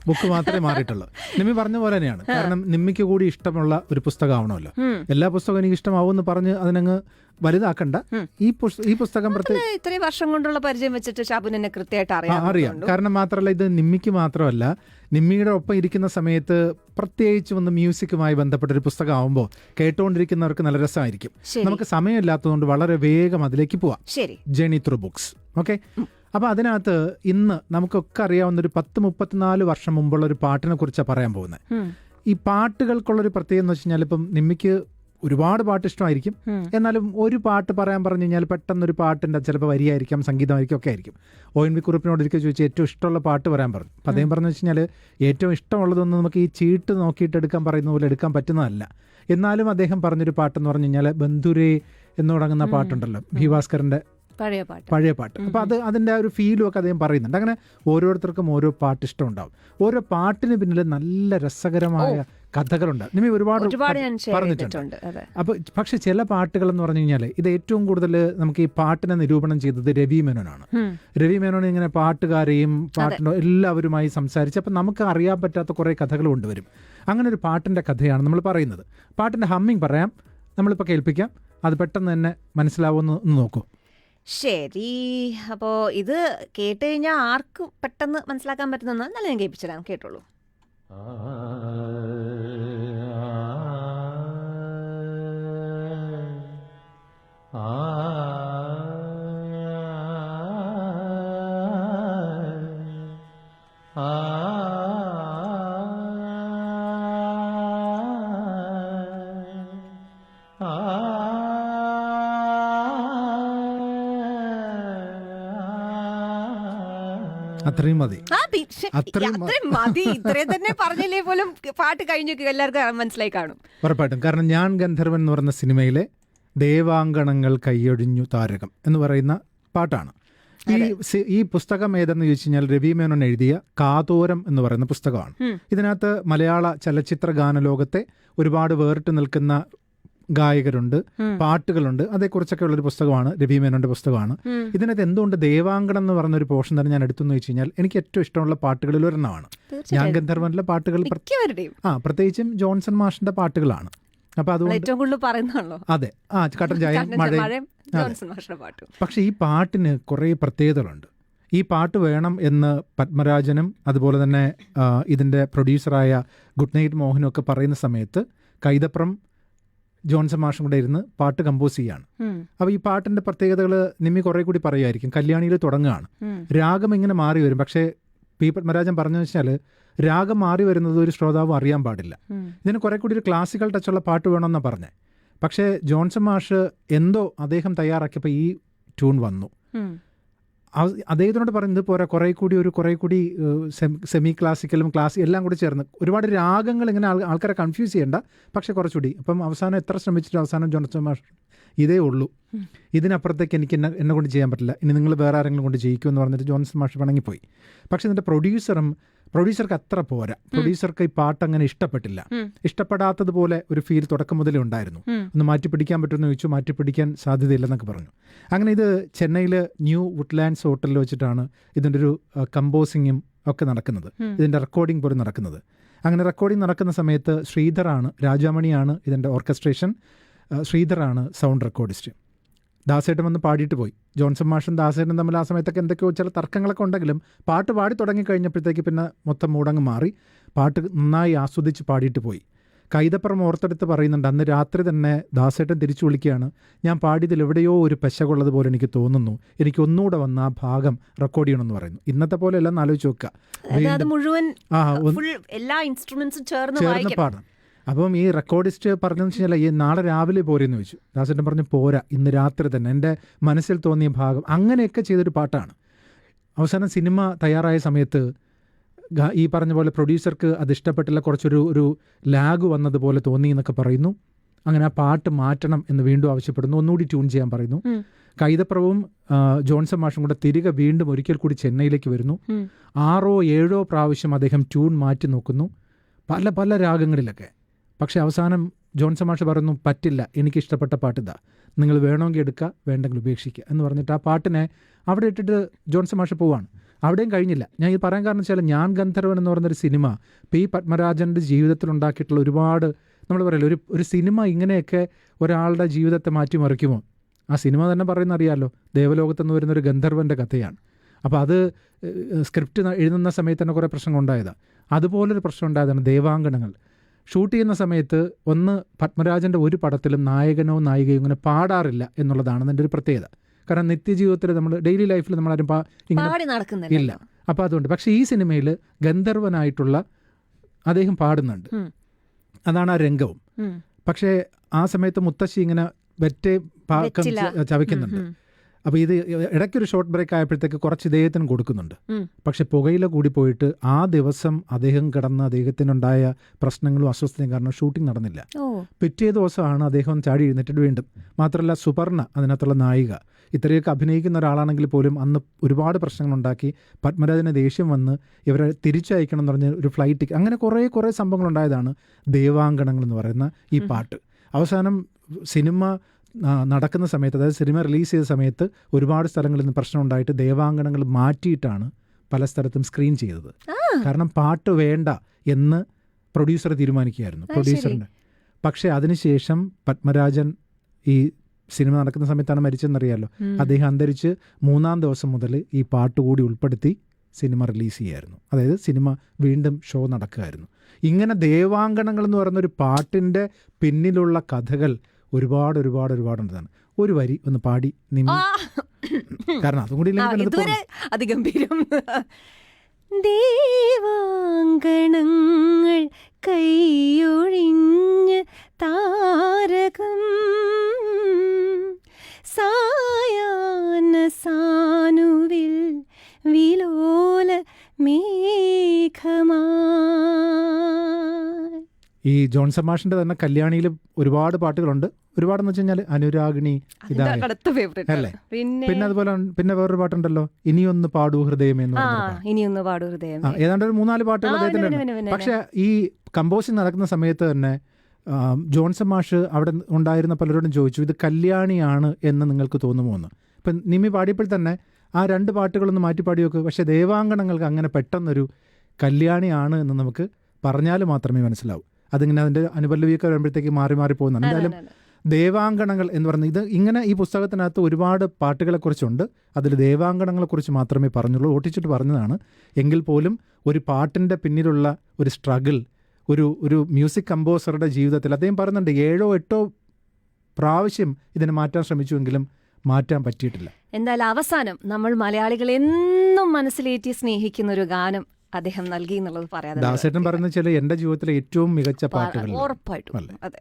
Book മാത്രമേ മാറിയിട്ടുള്ളൂ. നിമ്മി പറഞ്ഞ പോലെ തന്നെയാണ്. കാരണം നിമ്മിക്ക് കൂടി ഇഷ്ടമുള്ള ഒരു പുസ്തകമാവണമല്ലോ. എല്ലാ പുസ്തകവും എനിക്ക് ഇഷ്ടമാവുമെന്ന് പറഞ്ഞ് അതിനങ്ങ് വലുതാക്കണ്ട. ഈ പുസ്തകം ഇത്രയും വർഷം കൊണ്ടുള്ള പരിചയം വെച്ചിട്ട് ഷാബുനെ കൃത്യമായിട്ട് അറിയാം. കാരണം മാത്രമല്ല, ഇത് നിമ്മിക്ക് മാത്രമല്ല, നിമ്മിയുടെ ഒപ്പം ഇരിക്കുന്ന സമയത്ത് പ്രത്യേകിച്ചും ഒന്ന് മ്യൂസിക്കുമായി ബന്ധപ്പെട്ട ഒരു പുസ്തകമാകുമ്പോൾ കേട്ടുകൊണ്ടിരിക്കുന്നവർക്ക് നല്ല രസമായിരിക്കും. നമുക്ക് സമയമില്ലാത്തതുകൊണ്ട് വളരെ വേഗം അതിലേക്ക് പോവാം. Journey through books. ഓക്കെ, അപ്പോൾ അതിനകത്ത് ഇന്ന് നമുക്കൊക്കെ അറിയാവുന്ന ഒരു 10-34 വർഷം മുമ്പുള്ള ഒരു പാട്ടിനെ കുറിച്ചാണ് പറയാൻ പോകുന്നത്. ഈ പാട്ടുകൾക്കുള്ളൊരു പ്രത്യേകത എന്ന് വെച്ച് കഴിഞ്ഞാൽ, ഇപ്പം നിമ്മിക്ക് ഒരുപാട് പാട്ട് ഇഷ്ടമായിരിക്കും. എന്നാലും ഒരു പാട്ട് പറയാൻ പറഞ്ഞു കഴിഞ്ഞാൽ പെട്ടെന്നൊരു പാട്ടിൻ്റെ ചിലപ്പോൾ വരിയായിരിക്കാം, സംഗീതമായിരിക്കും, ഒക്കെ ആയിരിക്കും. ONV കുറുപ്പിനോട് ഒരിക്കൽ ചോദിച്ചാൽ ഏറ്റവും ഇഷ്ടമുള്ള പാട്ട് പറയാൻ പറഞ്ഞു. അപ്പം അദ്ദേഹം പറഞ്ഞു വെച്ച് കഴിഞ്ഞാൽ ഏറ്റവും ഇഷ്ടമുള്ളതൊന്നും നമുക്ക് ഈ ചീട്ട് നോക്കിയിട്ട് എടുക്കാൻ പറയുന്ന പോലെ എടുക്കാൻ പറ്റുന്നതല്ല. എന്നാലും അദ്ദേഹം പറഞ്ഞൊരു പാട്ടെന്ന് പറഞ്ഞു കഴിഞ്ഞാൽ ബന്ധുരേ എന്ന് തുടങ്ങുന്ന പാട്ടുണ്ടല്ലോ, ഭി ഭാസ്കറിൻ്റെ പഴയ പാട്ട്. അപ്പൊ അതിന്റെ ഒരു ഫീലും ഒക്കെ അദ്ദേഹം പറയുന്നുണ്ട്. അങ്ങനെ ഓരോരുത്തർക്കും ഓരോ പാട്ട് ഇഷ്ടം ഉണ്ടാവും. ഓരോ പാട്ടിന് പിന്നിൽ നല്ല രസകരമായ കഥകളുണ്ട്. നിമ്മി ഒരുപാട് പറഞ്ഞിട്ടുണ്ട്. അപ്പൊ പക്ഷെ ചില പാട്ടുകൾ എന്ന് പറഞ്ഞു കഴിഞ്ഞാൽ ഇത് ഏറ്റവും കൂടുതൽ നമുക്ക് ഈ പാട്ടിനെ നിരൂപണം ചെയ്തത് രവി മേനോനാണ്. രവി മേനോൻ ഇങ്ങനെ പാട്ടുകാരെയും പാട്ടിനോ എല്ലാവരുമായി സംസാരിച്ച് അപ്പൊ നമുക്ക് അറിയാൻ പറ്റാത്ത കുറെ കഥകൾ കൊണ്ടുവരും. അങ്ങനെ ഒരു പാട്ടിന്റെ കഥയാണ് നമ്മൾ പറയുന്നത്. പാട്ടിന്റെ ഹമ്മിങ് പറയാം, നമ്മളിപ്പോൾ കേൾപ്പിക്കാം. അത് പെട്ടെന്ന് തന്നെ മനസ്സിലാവുമെന്ന് നോക്കൂ. ശരി, അപ്പോൾ ഇത് കേട്ട് കഴിഞ്ഞാൽ ആർക്ക് പെട്ടെന്ന് മനസ്സിലാക്കാൻ പറ്റുന്ന നല്ല ഞാൻ കേൾപ്പിച്ചിടാം, കേട്ടോളൂ. അത്രയും മതി. ഇത്രയും തന്നെ പറഞ്ഞില്ലേ പോലും പാട്ട് കഴിഞ്ഞു എല്ലാവർക്കും മനസ്സിലായി കാണും ഉറപ്പായിട്ടും. കാരണം ഞാൻ ഗന്ധർവൻ എന്ന് പറയുന്ന സിനിമയിലെ ദേവാങ്കണങ്ങൾ കൈയൊഴിഞ്ഞു താരകം എന്ന് പറയുന്ന പാട്ടാണ്. ഈ പുസ്തകം ഏതെന്ന് ചോദിച്ചു കഴിഞ്ഞാൽ രവി മേനോൻ എഴുതിയ കാതോരം എന്ന് പറയുന്ന പുസ്തകമാണ്. ഇതിനകത്ത് മലയാള ചലച്ചിത്ര ഗാനലോകത്തെ ഒരുപാട് വേറിട്ട് നിൽക്കുന്ന ഗായകരുണ്ട്, പാട്ടുകളുണ്ട്. അതേക്കുറിച്ചൊക്കെ ഉള്ളൊരു പുസ്തകമാണ്, രവി മേനോന്റെ പുസ്തകമാണ്. ഇതിനകത്ത് എന്തുകൊണ്ട് ദേവാങ്കണം എന്ന് പറഞ്ഞ ഒരു പോർഷൻ തന്നെ ഞാൻ എടുത്തെന്ന് വെച്ച് കഴിഞ്ഞാൽ എനിക്ക് ഏറ്റവും ഇഷ്ടമുള്ള പാട്ടുകളിൽ ഒരെണ്ണമാണ്. ഞാൻ ഗന്ധർവനിലെ പാട്ടുകൾ പ്രത്യേകിച്ചും ജോൺസൺ മാഷിന്റെ പാട്ടുകളാണ്. അപ്പൊ അതുകൊണ്ട് അതെ, കട്ടൻ ചായ മഴ. പക്ഷെ ഈ പാട്ടിന് കുറെ പ്രത്യേകതകളുണ്ട്. ഈ പാട്ട് വേണം എന്ന് പത്മരാജനും അതുപോലെ തന്നെ ഇതിന്റെ പ്രൊഡ്യൂസറായ ഗുഡ് നൈറ്റ് മോഹനും ഒക്കെ പറയുന്ന സമയത്ത് കൈതപ്രം ജോൺസൺ മാഷും കൂടെ ഇരുന്ന് പാട്ട് കമ്പോസ് ചെയ്യാണ്. അപ്പോൾ ഈ പാട്ടിന്റെ പ്രത്യേകതകൾ നിമ്മി കുറെ കൂടി പറയുമായിരിക്കും. കല്യാണിയിൽ തുടങ്ങുകയാണ്, രാഗം ഇങ്ങനെ മാറി വരും. പക്ഷേ പി പത്മരാജൻ പറഞ്ഞു വെച്ചാൽ രാഗം മാറി വരുന്നത് ഒരു ശ്രോതാവും അറിയാൻ പാടില്ല. ഇതിന് കുറെ കൂടി ഒരു ക്ലാസിക്കൽ ടച്ചുള്ള പാട്ട് വേണമെന്നാണ് പറഞ്ഞത്. പക്ഷേ ജോൺസൺ മാഷ് എന്തോ അദ്ദേഹം തയ്യാറാക്കിയപ്പോൾ ഈ ട്യൂൺ വന്നു. അദ്ദേഹത്തിനോട് പറയുന്നത് പോരാ, കുറെ കൂടി സെമി ക്ലാസിക്കലും എല്ലാം കൂടി ചേർന്ന് ഒരുപാട് രാഗങ്ങൾ ഇങ്ങനെ ആൾക്കാരെ കൺഫ്യൂസ് ചെയ്യണ്ട, പക്ഷെ കുറച്ചുകൂടി. അപ്പം അവസാനം എത്ര ശ്രമിച്ചിട്ട് അവസാനം ജോൺസൺ മാഷ് ഇതേ ഉള്ളൂ, ഇതിനപ്പുറത്തേക്ക് എനിക്ക് എന്നെ കൊണ്ട് ചെയ്യാൻ പറ്റില്ല, ഇനി നിങ്ങൾ വേറെ ആരെങ്കിലും കൊണ്ട് ജയിക്കുമെന്ന് പറഞ്ഞിട്ട് ജോൺസൺ മാഷ് പിണങ്ങിപ്പോയി. പക്ഷെ ഇതിൻ്റെ പ്രൊഡ്യൂസർക്ക് അത്ര പോരാ. പ്രൊഡ്യൂസർക്ക് ഈ പാട്ട് അങ്ങനെ ഇഷ്ടപ്പെടാത്തതുപോലെ ഒരു ഫീൽ തുടക്കം മുതലേ ഉണ്ടായിരുന്നു. ഒന്ന് മാറ്റിപ്പിടിക്കാൻ പറ്റുമെന്ന് ചോദിച്ചു, മാറ്റിപ്പിടിക്കാൻ സാധ്യതയില്ലെന്നൊക്കെ പറഞ്ഞു. അങ്ങനെ ഇത് ചെന്നൈയിൽ ന്യൂ വുഡ്ലാൻഡ്സ് ഹോട്ടലിൽ വെച്ചിട്ടാണ് ഇതിൻ്റെ ഒരു കമ്പോസിങ്ങും ഒക്കെ നടക്കുന്നത്, ഇതിൻ്റെ റെക്കോർഡിംഗ് പോലും നടക്കുന്നത്. അങ്ങനെ റെക്കോർഡിംഗ് നടക്കുന്ന സമയത്ത് ശ്രീധറാണ്, രാജാമണിയാണ് ഇതിൻ്റെ ഓർക്കസ്ട്രേഷൻ, ശ്രീധറാണ് സൗണ്ട് റെക്കോർഡിസ്റ്റ്. ദാസേട്ടൻ വന്ന് പാടിയിട്ട് പോയി. ജോൺസൺ മാഷും ദാസേട്ടനും തമ്മിൽ ആ സമയത്തൊക്കെ എന്തൊക്കെയോ ചില തർക്കങ്ങളൊക്കെ ഉണ്ടെങ്കിലും പാട്ട് പാടി തുടങ്ങിക്കഴിഞ്ഞപ്പോഴത്തേക്ക് പിന്നെ മൊത്തം മൂടങ്ങ് മാറി. പാട്ട് നന്നായി ആസ്വദിച്ച് പാടിയിട്ട് പോയി. കൈതപ്പുറം ഓർത്തെടുത്ത് പറയുന്നുണ്ട്, അന്ന് രാത്രി തന്നെ ദാസേട്ടൻ തിരിച്ചു വിളിക്കുകയാണ്, ഞാൻ പാടിയതിൽ എവിടെയോ ഒരു പെശകുള്ളതുപോലെ എനിക്ക് തോന്നുന്നു, എനിക്ക് ഒന്നുകൂടെ വന്ന് ആ ഭാഗം റെക്കോർഡ് ചെയ്യണമെന്ന് പറയുന്നു. ഇന്നത്തെ പോലെ എല്ലാം ആലോചിച്ച് നോക്കുക, ചേർന്ന് പാടണം. അപ്പം ഈ റെക്കോർഡിസ്റ്റ് പറഞ്ഞതെന്ന് വെച്ച് കഴിഞ്ഞാൽ ഈ നാളെ രാവിലെ പോരെന്ന് ചോദിച്ചു. ദാസേട്ടൻ പറഞ്ഞു പോരാ, ഇന്ന് രാത്രി തന്നെ, എൻ്റെ മനസ്സിൽ തോന്നിയ ഭാഗം. അങ്ങനെയൊക്കെ ചെയ്തൊരു പാട്ടാണ്. അവസാനം സിനിമ തയ്യാറായ സമയത്ത് ഈ പറഞ്ഞ പോലെ പ്രൊഡ്യൂസർക്ക് അത് ഇഷ്ടപ്പെട്ടില്ല, കുറച്ചൊരു ലാഗ് വന്നതുപോലെ തോന്നി എന്നൊക്കെ പറയുന്നു. അങ്ങനെ ആ പാട്ട് മാറ്റണം എന്ന് വീണ്ടും ആവശ്യപ്പെടുന്നു, ഒന്നുകൂടി ട്യൂൺ ചെയ്യാൻ പറയുന്നു. കൈതപ്രവും ജോൺസൺ മാഷും കൂടെ തിരികെ വീണ്ടും ഒരിക്കൽ കൂടി ചെന്നൈയിലേക്ക് വരുന്നു. 6-7 പ്രാവശ്യം അദ്ദേഹം ട്യൂൺ മാറ്റി നോക്കുന്നു, പല രാഗങ്ങളിലൊക്കെ. പക്ഷെ അവസാനം ജോൺസൺ മാഷ് പറയുന്നു, പറ്റില്ല, എനിക്കിഷ്ടപ്പെട്ട പാട്ടിതാ, നിങ്ങൾ വേണമെങ്കിൽ എടുക്കുക, വേണ്ടെങ്കിൽ ഉപേക്ഷിക്കുക എന്ന് പറഞ്ഞിട്ട് ആ പാട്ടിനെ അവിടെ ഇട്ടിട്ട് ജോൺസൺ മാഷ് പോവാണ്. അവിടെയും കഴിഞ്ഞില്ല. ഞാൻ ഇത് പറയാൻ കാരണം വെച്ചാൽ ഞാൻ ഗന്ധർവൻ എന്ന് പറയുന്നൊരു സിനിമ പി പത്മരാജൻ്റെ ജീവിതത്തിൽ ഉണ്ടാക്കിയിട്ടുള്ള ഒരുപാട്, നമ്മൾ പറയില്ല, ഒരു സിനിമ ഇങ്ങനെയൊക്കെ ഒരാളുടെ ജീവിതത്തെ മാറ്റിമറിക്കുമോ? ആ സിനിമ തന്നെ പറയുന്ന അറിയാമല്ലോ, ദേവലോകത്തുനിന്ന് വരുന്നൊരു ഗന്ധർവൻ്റെ കഥയാണ്. അപ്പോൾ അത് സ്ക്രിപ്റ്റ് എഴുതുന്ന സമയത്ത് തന്നെ കുറേ പ്രശ്നങ്ങൾ ഉണ്ടായതാണ്. അതുപോലൊരു പ്രശ്നം ഉണ്ടായതാണ് ദേവാങ്കണങ്ങൾ. ഷൂട്ട് ചെയ്യുന്ന സമയത്ത് ഒന്ന് പത്മരാജൻ്റെ ഒരു പടത്തിലും നായകനോ നായികയോ ഇങ്ങനെ പാടാറില്ല എന്നുള്ളതാണ് അതിൻ്റെ ഒരു പ്രത്യേകത. കാരണം നിത്യജീവിതത്തിൽ നമ്മൾ ഡെയിലി ലൈഫിൽ നമ്മളാരും ഇങ്ങനെ ഇല്ല. അപ്പോൾ അതുകൊണ്ട് പക്ഷേ ഈ സിനിമയിൽ ഗന്ധർവനായിട്ടുള്ള അദ്ദേഹം പാടുന്നുണ്ട്, അതാണ് ആ രംഗവും. പക്ഷേ ആ സമയത്ത് മുത്തശ്ശി ഇങ്ങനെ വെറ്റേ പാക്കം ചവയ്ക്കുന്നുണ്ട്. അപ്പോൾ ഇത് ഇടയ്ക്കൊരു ഷോർട്ട് ബ്രേക്ക് ആയപ്പോഴത്തേക്ക് കുറച്ച് ഇദ്ദേഹത്തിന് കൊടുക്കുന്നുണ്ട്. പക്ഷെ പുകയില കൂടി പോയിട്ട് ആ ദിവസം അദ്ദേഹം കിടന്ന് അദ്ദേഹത്തിനുണ്ടായ പ്രശ്നങ്ങളും അസ്വസ്ഥതയും കാരണം ഷൂട്ടിംഗ് നടന്നില്ല. പിറ്റേ ദിവസമാണ് അദ്ദേഹം ചാടി എഴുന്നേറ്റിട്ട് വീണ്ടും. മാത്രമല്ല സുപർണ അതിനകത്തുള്ള നായിക ഇത്രയൊക്കെ അഭിനയിക്കുന്ന ഒരാളാണെങ്കിൽ പോലും അന്ന് ഒരുപാട് പ്രശ്നങ്ങളുണ്ടാക്കി പത്മരാജന് ദേഷ്യം വന്ന് ഇവരെ തിരിച്ചയക്കണം എന്ന് പറഞ്ഞ ഒരു ഫ്ലൈറ്റ്, അങ്ങനെ കുറേ സംഭവങ്ങളുണ്ടായതാണ് ദേവാങ്കണങ്ങൾ എന്ന് പറയുന്ന ഈ പാട്ട്. അവസാനം സിനിമ നടക്കുന്ന സമയത്ത്, അതായത് സിനിമ റിലീസ് ചെയ്ത സമയത്ത് ഒരുപാട് സ്ഥലങ്ങളിൽ നിന്ന് പ്രശ്നമുണ്ടായിട്ട് ദേവാങ്കണങ്ങൾ മാറ്റിയിട്ടാണ് പല സ്ഥലത്തും സ്ക്രീൻ ചെയ്തത്. കാരണം പാട്ട് വേണ്ട എന്ന് പ്രൊഡ്യൂസർ തീരുമാനിക്കുകയായിരുന്നു, പ്രൊഡ്യൂസറിൻ്റെ. പക്ഷേ അതിനുശേഷം പത്മരാജൻ ഈ സിനിമ നടക്കുന്ന സമയത്താണ് മരിച്ചെന്നറിയാമല്ലോ. അദ്ദേഹം അന്തരിച്ച് 3-ാം ദിവസം മുതൽ ഈ പാട്ട് കൂടി ഉൾപ്പെടുത്തി സിനിമ റിലീസ് ചെയ്യായിരുന്നു. അതായത് സിനിമ വീണ്ടും ഷോ നടക്കുകയായിരുന്നു. ഇങ്ങനെ ദേവാങ്കണങ്ങൾ എന്ന് പറയുന്ന ഒരു പാട്ടിൻ്റെ പിന്നിലുള്ള കഥകൾ ഒരുപാടുണ്ടെന്നാണ്. ഒരു വരി ഒന്ന് പാടി നിമ്മി, കാരണം അതും കൂടി അതിഗംഭീരം. ദേവാങ്കണങ്ങൾ കൈയൊഴിഞ്ഞ് താരകം സായാഹ്ന സാനുവിൽ വിലോല മേഘമാ. ഈ ജോൺസൺ മാഷിന്റെ തന്നെ കല്യാണിയിൽ ഒരുപാട് പാട്ടുകളുണ്ട്. ഒരുപാടെന്ന് വെച്ച് കഴിഞ്ഞാൽ അനുരാഗിണി അല്ലേ. പിന്നെ അതുപോലെ പിന്നെ വേറൊരു പാട്ടുണ്ടല്ലോ, ഇനിയൊന്ന് പാടൂ ഹൃദയമേ എന്ന് പറഞ്ഞ ഏതാണ്ട് ഒരു 3-4 പാട്ടുകൾ അദ്ദേഹത്തിന്റെ. പക്ഷെ ഈ കമ്പോസിങ് നടക്കുന്ന സമയത്ത് തന്നെ ജോൺസൺ മാഷ് അവിടെ ഉണ്ടായിരുന്ന പലരോടും ചോദിച്ചു, ഇത് കല്യാണിയാണ് എന്ന് നിങ്ങൾക്ക് തോന്നുമോ എന്ന്. ഇപ്പം നിമ്മി പാടിയപ്പോൾ തന്നെ ആ 2 പാട്ടുകളൊന്ന് മാറ്റി പാടി വെക്കുക. പക്ഷെ ദേവാങ്കണങ്ങൾക്ക് അങ്ങനെ പെട്ടെന്നൊരു കല്യാണിയാണ് എന്ന് നമുക്ക് പറഞ്ഞാൽ മാത്രമേ മനസ്സിലാവൂ. അതിങ്ങനെ അതിൻ്റെ അനുപല്ലവിയൊക്കെ വരുമ്പോഴത്തേക്ക് മാറി പോകുന്നതാണ്. എന്തായാലും ദേവാങ്കണങ്ങൾ എന്ന് പറയുന്നത് ഇത് ഇങ്ങനെ ഈ പുസ്തകത്തിനകത്ത് ഒരുപാട് പാട്ടുകളെക്കുറിച്ചുണ്ട്. അതിൽ ദേവാങ്കണങ്ങളെക്കുറിച്ച് മാത്രമേ പറഞ്ഞുള്ളൂ, ഓട്ടിച്ചിട്ട് പറഞ്ഞതാണ്. എങ്കിൽ പോലും ഒരു പാട്ടിൻ്റെ പിന്നിലുള്ള ഒരു സ്ട്രഗിൾ, ഒരു മ്യൂസിക് കമ്പോസറുടെ ജീവിതത്തിൽ അദ്ദേഹം പറയുന്നുണ്ട് 7-8 പ്രാവശ്യം ഇതിനെ മാറ്റാൻ ശ്രമിച്ചുവെങ്കിലും മാറ്റാൻ പറ്റിയിട്ടില്ല. എന്തായാലും അവസാനം നമ്മൾ മലയാളികൾ എന്നും മനസ്സിലേറ്റി സ്നേഹിക്കുന്ന ഒരു ഗാനം അദ്ദേഹം നൽകി എന്നുള്ളത് പറയാതെ ദാസേട്ടൻ പറയുന്ന ചില എൻ്റെ ജീവിതത്തിലെ ഏറ്റവും മികച്ച പാട്ടുകൾ ഉറപ്പായിട്ടും. അതെ.